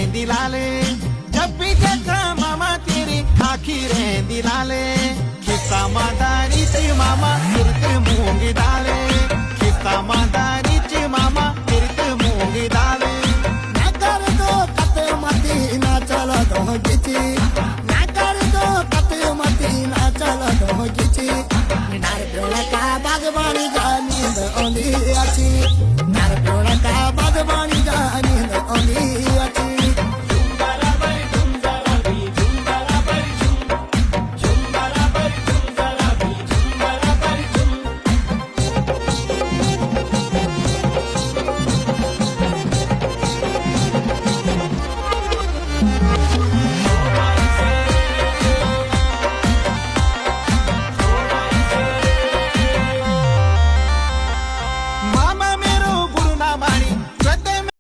ਰਹਿੰਦੀ ਲਾਲੇ ਜੱਪੀ ਦੇਖਾ ਮਾਮਾ ਤੇਰੀ ਆਖੀ ਰਹਿੰਦੀ ਲਾਲੇ ਖਿੱਤਾ ਮਾਦਾਰੀ ਚ ਮਾਮਾ ਕਿਰਤ ਮੂੰਗ ਦਾਲੇ ਖਿੱਤਾ ਮਾਦਾਰੀ ਚ ਮਾਮਾ ਕਿਰਤ ਮੂੰਗ ਦਾਲੇ ਨਾ ਕਰ ਦੋ ਕਤੇ ਮਤੀ ਨਾ ਚਲ ਦੋ ਗਿਚੀ ਨਾ ਕਰ ਦੋ ਕਤੇ ਮਤੀ ਨਾ ਚਲ ਦੋ ਗਿਚੀ ਨਾਰ ਪ੍ਰਣਕਾ ਬਾਗਬਾਨੀ ਦਾ ਨੀਂਦ ਆਉਂਦੀ ਆਛੀ